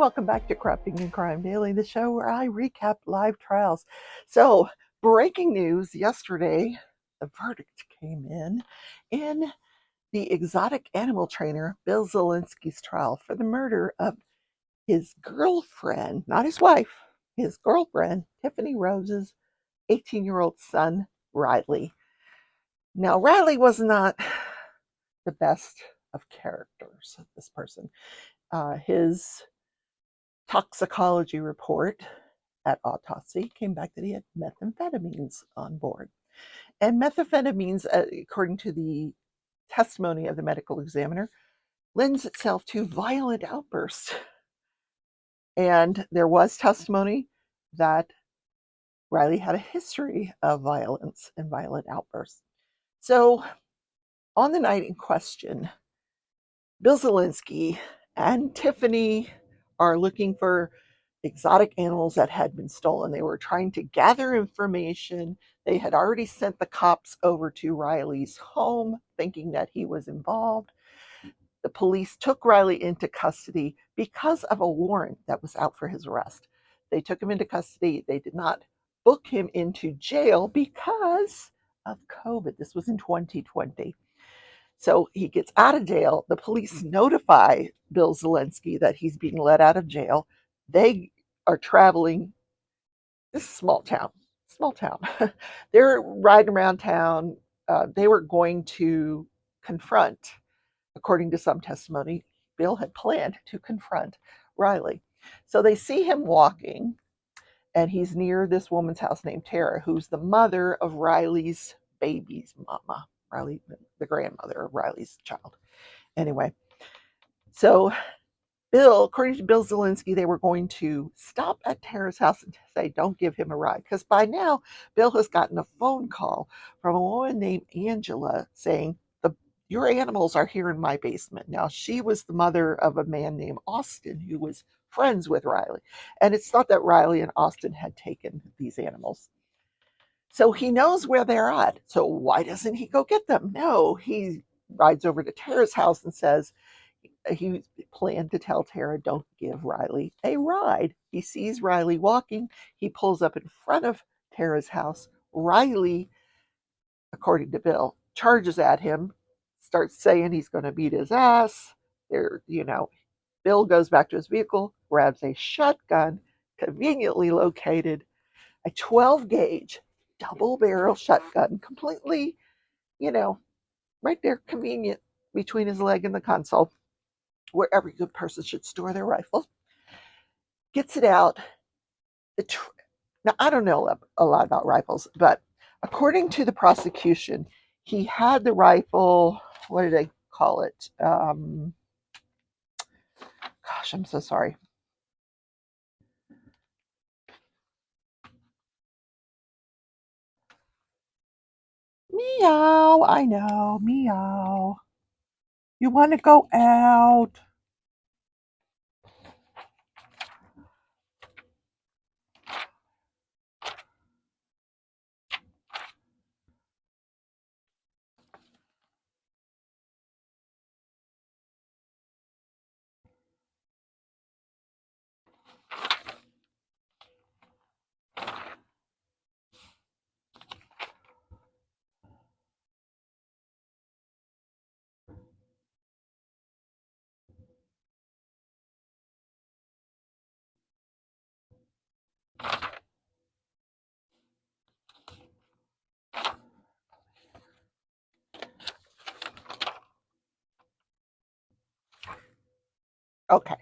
welcome back to Corrupting and Crime Daily, the show where I recap live trials. So, breaking news yesterday, the verdict came in the exotic animal trainer Billzielinski's trial for the murder of his girlfriend, not his wife, his girlfriend, Tiffany Rose's 18-year-old son, Riley. Now, Riley was not the best of characters, this person. His toxicology report at autopsy came back that he had methamphetamines on board. And methamphetamines, according to the testimony of the medical examiner, lends itself to violent outbursts. And there was testimony that Riley had a history of violence and violent outbursts. So on the night in question, Billzielinski and Tiffany are looking for exotic animals that had been stolen. They were trying to gather information. They had already sent the cops over to Riley's home, thinking that he was involved. The police took Riley into custody because of a warrant that was out for his arrest. They took him into custody. They did not book him into jail because of COVID. This was in 2020. So he gets out of jail. The police notify Billzielinski that he's being let out of jail. They are traveling. This is small town. They're riding around town. They were going to confront, according to some testimony, Bill had planned to confront Riley. So they see him walking, and he's near this woman's house named Tara, who's the mother of Riley's baby's mama. Riley, the grandmother of Riley's child. Anyway, so Bill, according to Billzielinski, they were going to stop at Tara's house and say, don't give him a ride. Because by now, Bill has gotten a phone call from a woman named Angela saying, your animals are here in my basement. Now, she was the mother of a man named Austin who was friends with Riley. And it's thought that Riley and Austin had taken these animals. So he knows where they're at. So why doesn't he go get them? No, he rides over to Tara's house and says he planned to tell Tara, don't give Riley a ride. He sees Riley walking. He pulls up in front of Tara's house. Riley, according to Bill, charges at him, starts saying he's going to beat his ass. Bill goes back to his vehicle, grabs a shotgun, conveniently located, a 12 gauge double barrel shotgun, completely, right there, convenient between his leg and the console, where every good person should store their rifle. Gets it out. Now, I don't know a lot about rifles, but according to the prosecution, he had the rifle, what did they call it? Gosh, I'm so sorry. Meow, I know, meow. You want to go out? Okay.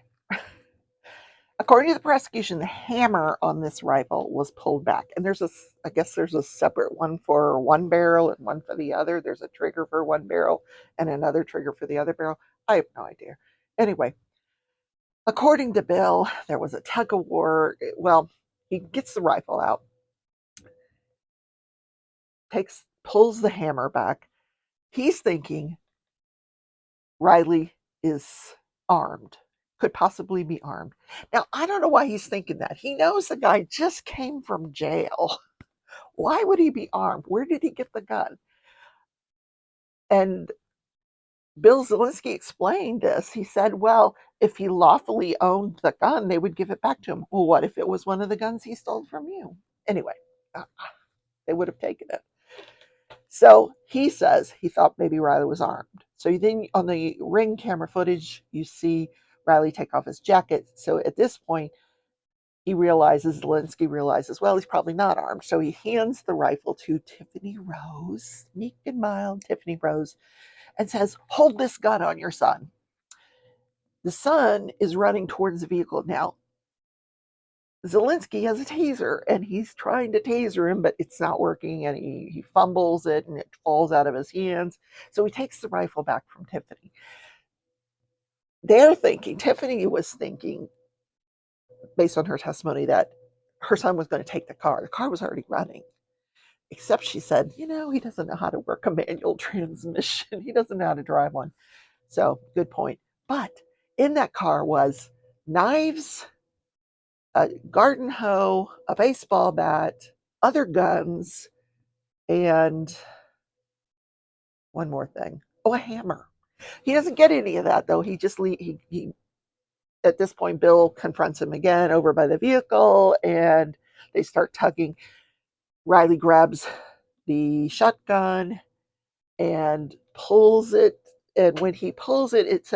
According to the prosecution, the hammer on this rifle was pulled back, and I guess there's a separate one for one barrel and one for the other. There's a trigger for one barrel and another trigger for the other barrel. I have no idea. Anyway, according to Bill, there was a tug of war. Well, he gets the rifle out, pulls the hammer back. He's thinking Riley is armed, could possibly be armed. Now, I don't know why he's thinking that. He knows the guy just came from jail. Why would he be armed? Where did he get the gun? And Billzielinski explained this. He said, well, if he lawfully owned the gun, they would give it back to him. Well, what if it was one of the guns he stole from you? Anyway, they would have taken it. So he says he thought maybe Riley was armed. So then on the ring camera footage, you see Riley take off his jacket. So at this point, Zielinski realizes, well, he's probably not armed. So he hands the rifle to Tiffany Rose, meek and mild Tiffany Rose, and says, hold this gun on your son. The son is running towards the vehicle. Now, Zielinski has a taser and he's trying to taser him, but it's not working and he fumbles it and it falls out of his hands. So he takes the rifle back from Tiffany. Tiffany was thinking, based on her testimony, that her son was going to take the car. The car was already running. Except she said, he doesn't know how to work a manual transmission. He doesn't know how to drive one. So, good point. But in that car was knives, a garden hoe, a baseball bat, other guns, and one more thing. Oh, a hammer. He doesn't get any of that though. He just he at this point Bill confronts him again over by the vehicle and they start tugging. Riley grabs the shotgun and pulls it, and when he pulls it,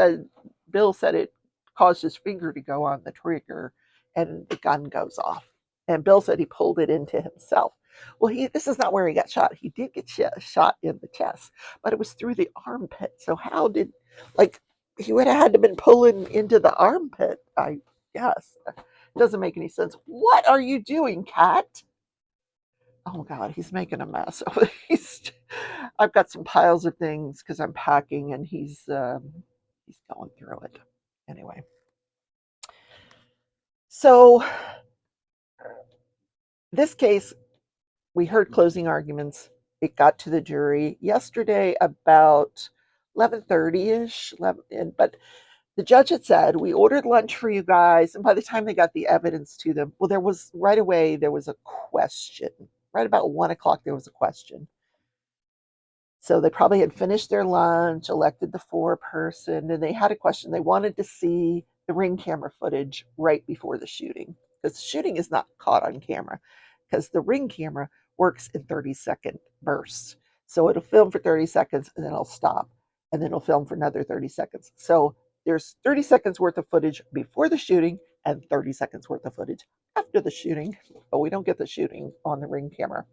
Bill said it caused his finger to go on the trigger and the gun goes off. And Bill said he pulled it into himself. Well, this is not where he got shot. He did get shot in the chest, but it was through the armpit. So how did, he would have had to been pulling into the armpit, I guess. It doesn't make any sense. What are you doing, Cat? Oh God, he's making a mess. I've got some piles of things because I'm packing, and he's going through it. Anyway, so this case, we heard closing arguments. It got to the jury yesterday about 11:30ish, but the judge had said, we ordered lunch for you guys. And by the time they got the evidence to them, well, there was a question. Right about 1:00, there was a question. So they probably had finished their lunch, elected the foreperson, and they had a question. They wanted to see the ring camera footage right before the shooting, because the shooting is not caught on camera, because the ring camera works in 30-second bursts. So it'll film for 30 seconds and then it'll stop, and then it'll film for another 30 seconds. So there's 30 seconds worth of footage before the shooting and 30 seconds worth of footage after the shooting, but we don't get the shooting on the ring camera.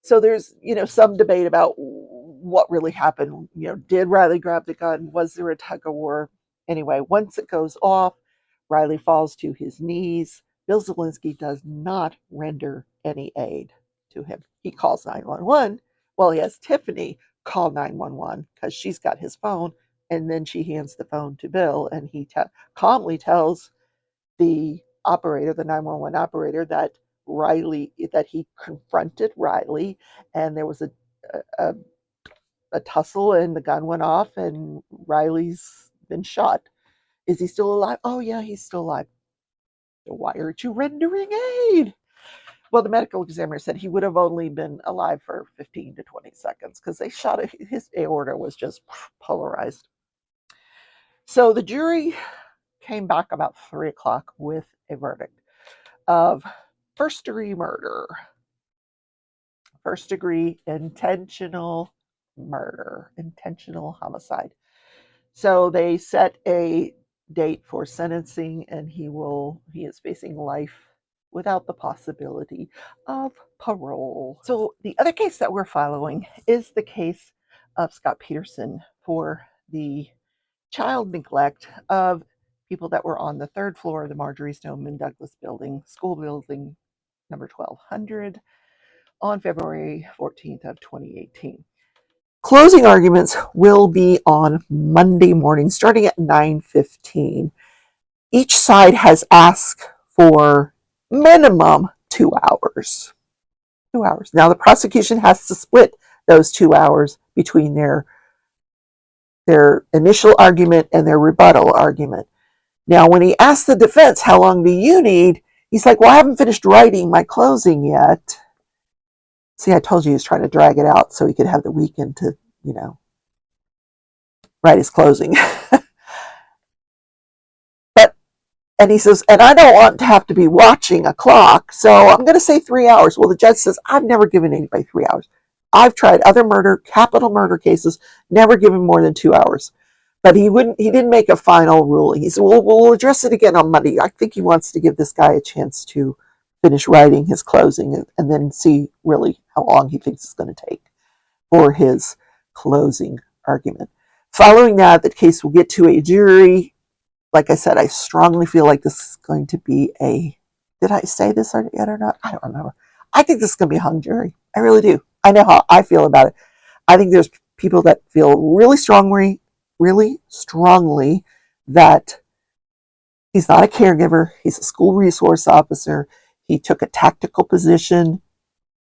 So there's, some debate about what really happened. Did Riley grab the gun? Was there a tug of war? Anyway, once it goes off, Riley falls to his knees. Billzielinski does not render any aid to him. He calls 911. Well, he has Tiffany call 911 because she's got his phone, and then she hands the phone to Bill, and he calmly tells the 911 operator, that he confronted Riley, and there was a tussle, and the gun went off, and Riley's been shot. Is he still alive? Oh yeah, he's still alive. So why aren't you rendering aid? Well, the medical examiner said he would have only been alive for 15 to 20 seconds because they shot his aorta was just polarized. So the jury came back about 3:00 with a verdict of first-degree murder, first-degree intentional murder, intentional homicide. So they set a date for sentencing, and he is facing life without the possibility of parole. So the other case that we're following is the case of Scot Peterson for the child neglect of people that were on the third floor of the Marjorie Stoneman Douglas building, school building number 1200, on February 14th of 2018. Closing arguments will be on Monday morning, starting at 9:15. Each side has asked for minimum 2 hours. 2 hours. Now the prosecution has to split those 2 hours between their initial argument and their rebuttal argument. Now, when he asked the defense, how long do you need? He's like, well, I haven't finished writing my closing yet. See, I told you he was trying to drag it out so he could have the weekend to, Riley's closing. But and he says, and I don't want to have to be watching a clock, so I'm going to say 3 hours. Well, the judge says, I've never given anybody 3 hours. I've tried other capital murder cases, never given more than 2 hours. But he didn't make a final ruling. He said, well, we'll address it again on Monday. I think he wants to give this guy a chance to finish writing his closing and then see really how long he thinks it's going to take for his closing argument. Following that, the case will get to a jury. Like I said, I strongly feel like this is going to be did I say this yet or not? I don't remember. I think this is going to be a hung jury. I really do. I know how I feel about it. I think there's people that feel really strongly that he's not a caregiver. He's a school resource officer. He took a tactical position.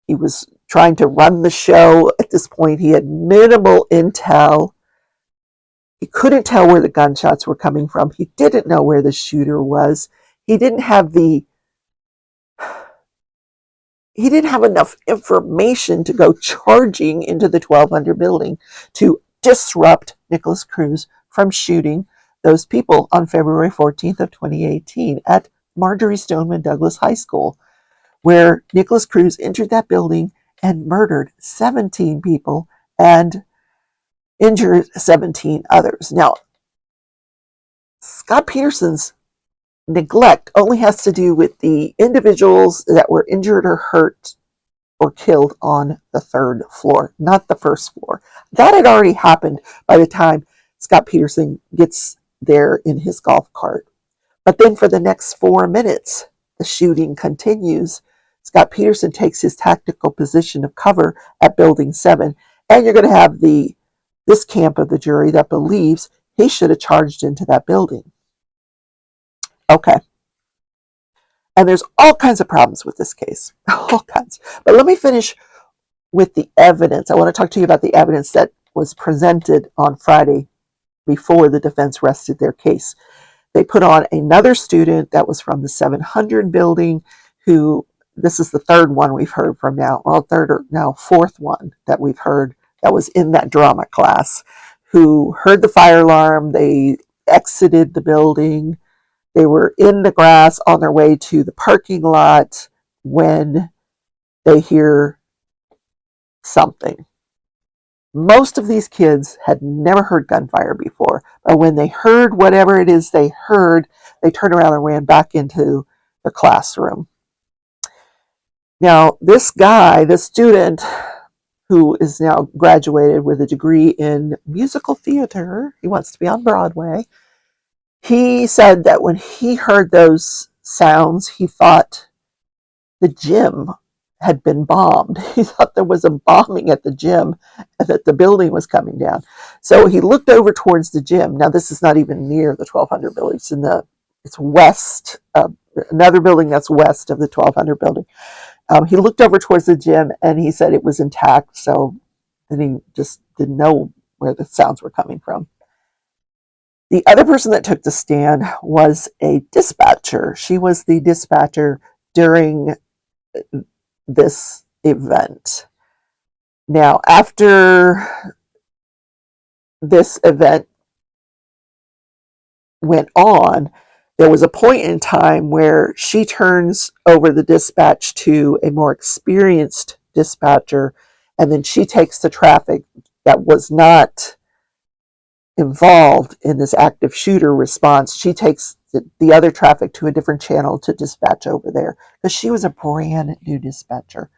He was trying to run the show. At this point, he had minimal intel. He couldn't tell where the gunshots were coming from. He didn't know where the shooter was. He didn't have enough information to go charging into the 1200 building to disrupt Nicholas Cruz from shooting those people on February 14th of 2018 at Marjorie Stoneman Douglas High School, where Nicholas Cruz entered that building and murdered 17 people and injured 17 others. Now, Scot Peterson's neglect only has to do with the individuals that were injured or hurt or killed on the third floor, not the first floor. That had already happened by the time Scot Peterson gets there in his golf cart. But then for the next 4 minutes, the shooting continues. Scot Peterson takes his tactical position of cover at Building 7, and you're going to have this camp of the jury that believes he should have charged into that building. Okay. And there's all kinds of problems with this case. All kinds. But let me finish with the evidence. I want to talk to you about the evidence that was presented on Friday before the defense rested their case. They put on another student that was from the 700 building who, this is the third one we've heard from now, well, third or now fourth one that we've heard that was in that drama class, who heard the fire alarm. They exited the building. They were in the grass on their way to the parking lot when they hear something. Most of these kids had never heard gunfire before, but when they heard whatever it is they heard, they turned around and ran back into the classroom. Now, this guy, this student who is now graduated with a degree in musical theater, he wants to be on Broadway, he said that when he heard those sounds, he thought the gym had been bombed. He thought there was a bombing at the gym and that the building was coming down. So he looked over towards the gym. Now, this is not even near the 1200 building. It's west, another building that's west of the 1200 building. He looked over towards the gym and he said it was intact. So then he just didn't know where the sounds were coming from. The other person that took the stand was a dispatcher. She was the dispatcher during this event. Now, after this event went on, there was a point in time where she turns over the dispatch to a more experienced dispatcher, and then she takes the traffic that was not involved in this active shooter response. She takes the other traffic to a different channel to dispatch over there, because she was a brand new dispatcher,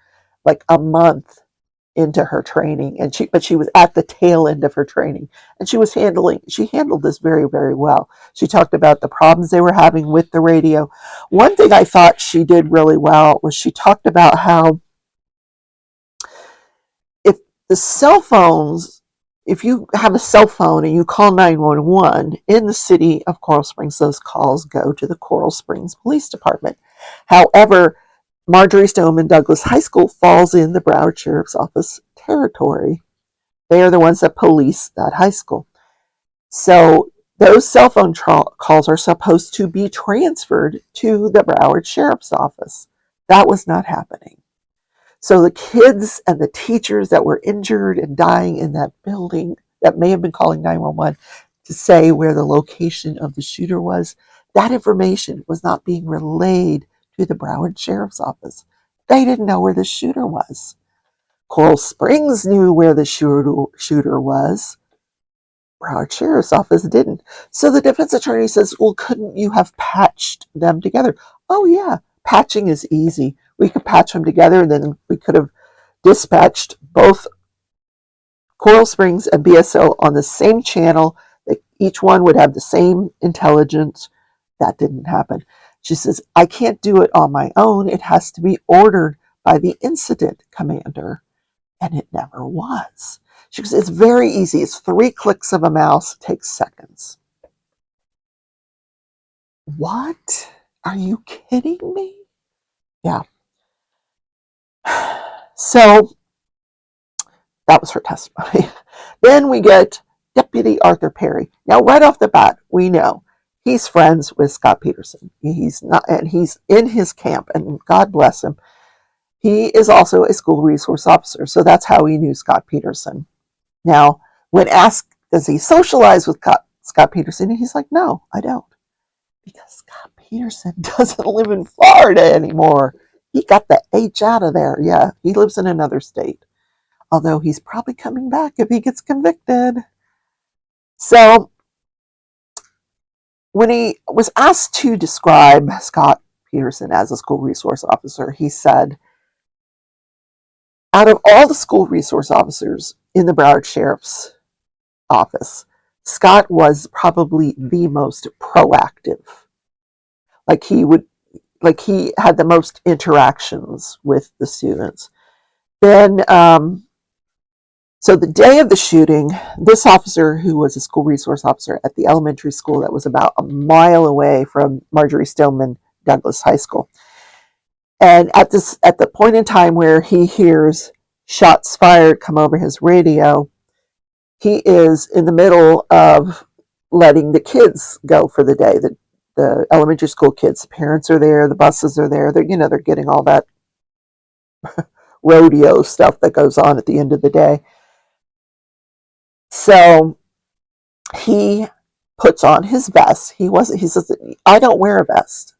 like a month into her training, but she was at the tail end of her training, and she handled this very, very well. She talked about the problems they were having with the radio. One thing I thought she did really well was she talked about how if the cell phones, if you have a cell phone and you call 911 in the city of Coral Springs, those calls go to the Coral Springs Police Department. However, Marjorie Stoneman Douglas High School falls in the Broward Sheriff's Office territory. They are the ones that police that high school. So those cell phone calls are supposed to be transferred to the Broward Sheriff's Office. That was not happening. So the kids and the teachers that were injured and dying in that building that may have been calling 911 to say where the location of the shooter was, that information was not being relayed to the Broward Sheriff's Office. They didn't know where the shooter was. Coral Springs knew where the shooter was. Broward Sheriff's Office didn't. So the defense attorney says, well, couldn't you have patched them together? Oh, yeah, patching is easy. We could patch them together, and then we could have dispatched both Coral Springs and BSO on the same channel. Each one would have the same intelligence. That didn't happen. She says, I can't do it on my own. It has to be ordered by the incident commander. And it never was. She goes, it's very easy. It's 3 clicks of a mouse. It takes seconds. What? Are you kidding me? Yeah. So that was her testimony. Then we get Deputy Arthur Perry. Now, right off the bat, we know he's friends with Scot Peterson. He's not, and he's in his camp, and God bless him. He is also a school resource officer, so that's how he knew Scot Peterson. Now, when asked, does he socialize with Scot Peterson? He's like, no, I don't. Because Scot Peterson doesn't live in Florida anymore. He got the H out of there. Yeah, he lives in another state. Although he's probably coming back if he gets convicted. So, when he was asked to describe Scot Peterson as a school resource officer, he said, out of all the school resource officers in the Broward Sheriff's Office, Scot was probably the most proactive. Like he had the most interactions with the students. Then, so the day of the shooting, this officer, who was a school resource officer at the elementary school that was about a mile away from Marjorie Stoneman Douglas High School, and at the point in time where he hears shots fired come over his radio, he is in the middle of letting the kids go for the day. The elementary school kids, the parents are there, the buses are there. They're getting all that rodeo stuff that goes on at the end of the day. So he puts on his vest. He says, I don't wear a vest,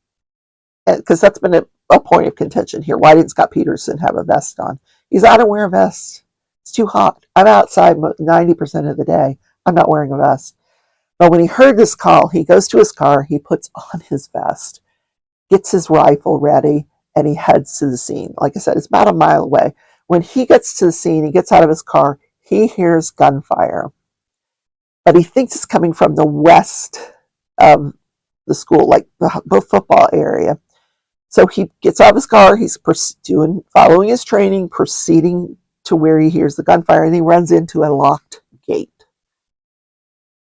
because that's been a point of contention here. Why didn't Scot Peterson have a vest on? He says, I don't wear a vest. It's too hot. I'm outside 90% of the day. I'm not wearing a vest. But when he heard this call, he goes to his car, he puts on his vest, gets his rifle ready, and he heads to the scene. Like I said, it's about a mile away. When he gets to the scene, he gets out of his car, he hears gunfire. But he thinks it's coming from the west of the school, like the football area. So he gets out of his car, he's following his training, proceeding to where he hears the gunfire, and he runs into a locked gate.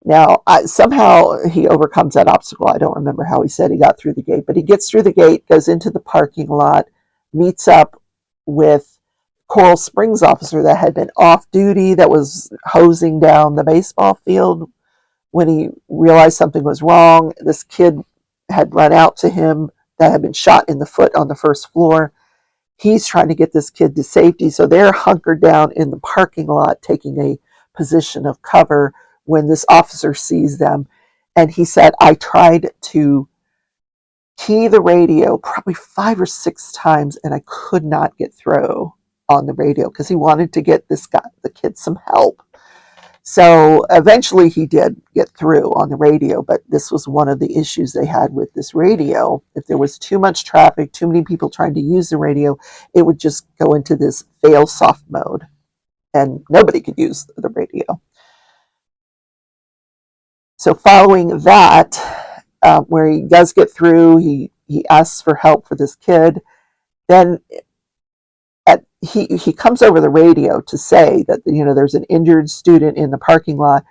Now, somehow he overcomes that obstacle. I don't remember how he said he got through the gate, but he gets through the gate, goes into the parking lot, meets up with Coral Springs officer that had been off duty, that was hosing down the baseball field. When he realized something was wrong, this kid had run out to him that had been shot in the foot on the first floor. He's trying to get this kid to safety, so they're hunkered down in the parking lot, taking a position of cover when this officer sees them. And he said, I tried to key the radio probably 5 or 6 times, and I could not get through on the radio because he wanted to get the kid some help. So eventually he did get through on the radio, but this was one of the issues they had with this radio. If there was too much traffic, too many people trying to use the radio, it would just go into this fail soft mode, and nobody could use the radio. So following that, where he does get through, he asks for help for this kid. Then he comes over the radio to say that there's an injured student in the parking lot.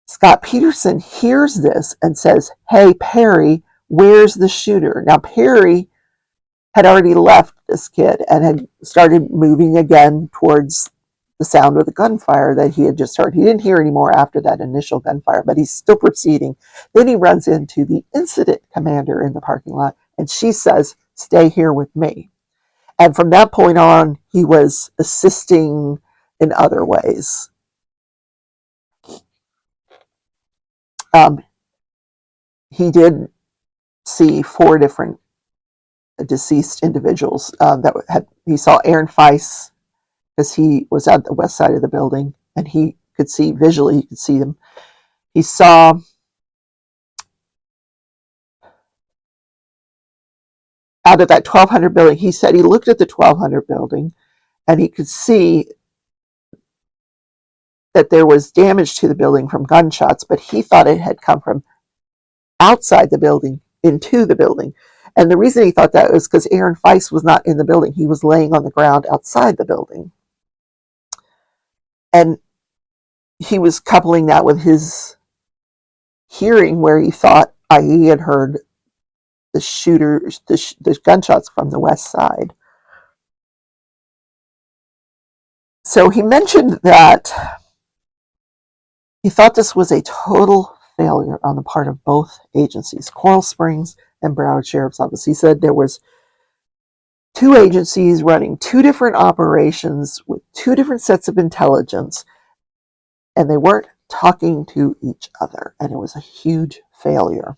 Scot Peterson hears this and says, hey, Perry, where's the shooter? Now, Perry had already left this kid and had started moving again towards the sound of the gunfire that he had just heard. He didn't hear any more after that initial gunfire, but he's still proceeding. Then he runs into the incident commander in the parking lot, and she says, stay here with me. And from that point on, he was assisting in other ways. Um, he did see 4 different deceased individuals he saw Aaron Feiss, because he was at the west side of the building and he could see visually, he could see them. He saw out of that 1200 building, he said he looked at the 1200 building and he could see that there was damage to the building from gunshots, but he thought it had come from outside the building into the building. And the reason he thought that was because Aaron Feiss was not in the building. He was laying on the ground outside the building. And he was coupling that with his hearing where he thought he had heard the gunshots from the west side. So he mentioned that he thought this was a total failure on the part of both agencies, Coral Springs and Broward Sheriff's Office. He said there was 2 agencies running 2 different operations with 2 different sets of intelligence, and they weren't talking to each other, and it was a huge failure.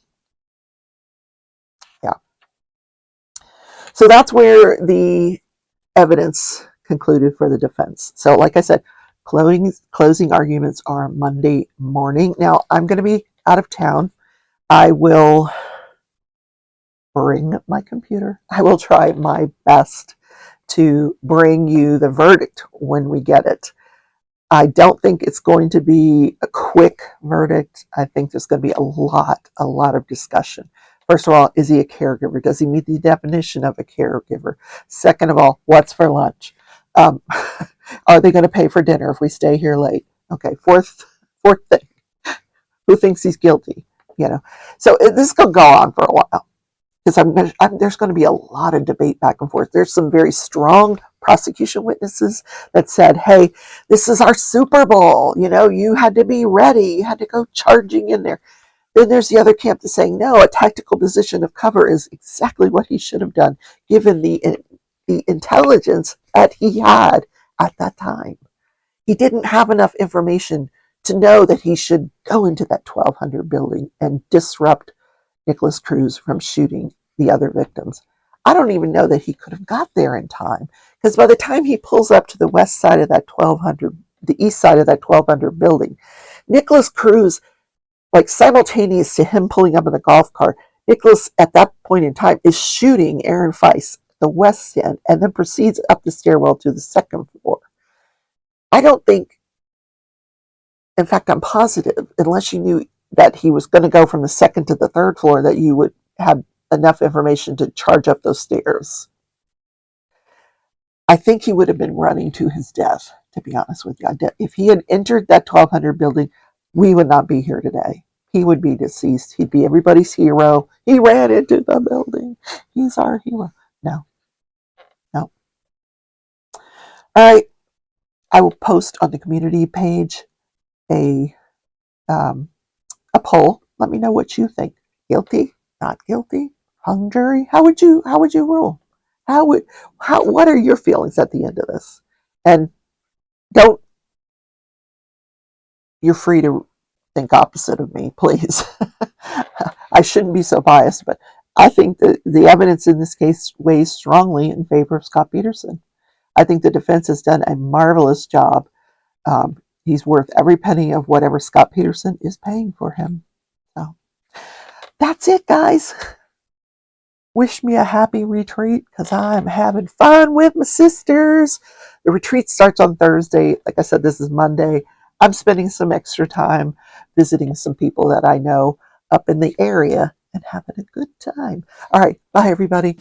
Yeah. So that's where the evidence concluded for the defense. So like I said, closing arguments are Monday morning. Now, I'm going to be out of town. I will bring my computer. I will try my best to bring you the verdict when we get it. I don't think it's going to be a quick verdict. I think there's going to be a lot of discussion. First of all, is he a caregiver? Does he meet the definition of a caregiver? Second of all, what's for lunch? Are they going to pay for dinner if we stay here late? Okay, fourth thing, who thinks he's guilty? So this could go on for a while, because there's going to be a lot of debate back and forth. There's some very strong prosecution witnesses that said, hey, this is our Super Bowl. You had to be ready. You had to go charging in there. Then there's the other camp that's saying, no, a tactical position of cover is exactly what he should have done, given the intelligence that he had at that time. He didn't have enough information to know that he should go into that 1200 building and disrupt Nicholas Cruz from shooting the other victims. I don't even know that he could have got there in time, because by the time he pulls up to the west side of that 1200, the east side of that 1200 building, Nicholas Cruz, like simultaneous to him pulling up in the golf cart, Nicholas at that point in time is shooting Aaron Feiss, the west end, and then proceeds up the stairwell to the second floor. I don't think, in fact, I'm positive, unless you knew that he was going to go from the second to the third floor, that you would have enough information to charge up those stairs. I think he would have been running to his death, to be honest with you. If he had entered that 1200 building, we would not be here today. He would be deceased. He'd be everybody's hero. He ran into the building. He's our hero. No. All right. I will post on the community page a poll. Let me know what you think. Guilty? Not guilty? Hung jury? How would you rule? What are your feelings at the end of this? And you're free to think opposite of me, please. I shouldn't be so biased, but I think that the evidence in this case weighs strongly in favor of Scot Peterson. I think the defense has done a marvelous job. He's worth every penny of whatever Scot Peterson is paying for him. So that's it, guys. Wish me a happy retreat, because I'm having fun with my sisters. The retreat starts on Thursday. Like I said, this is Monday. I'm spending some extra time visiting some people that I know up in the area and having a good time. All right. Bye, everybody.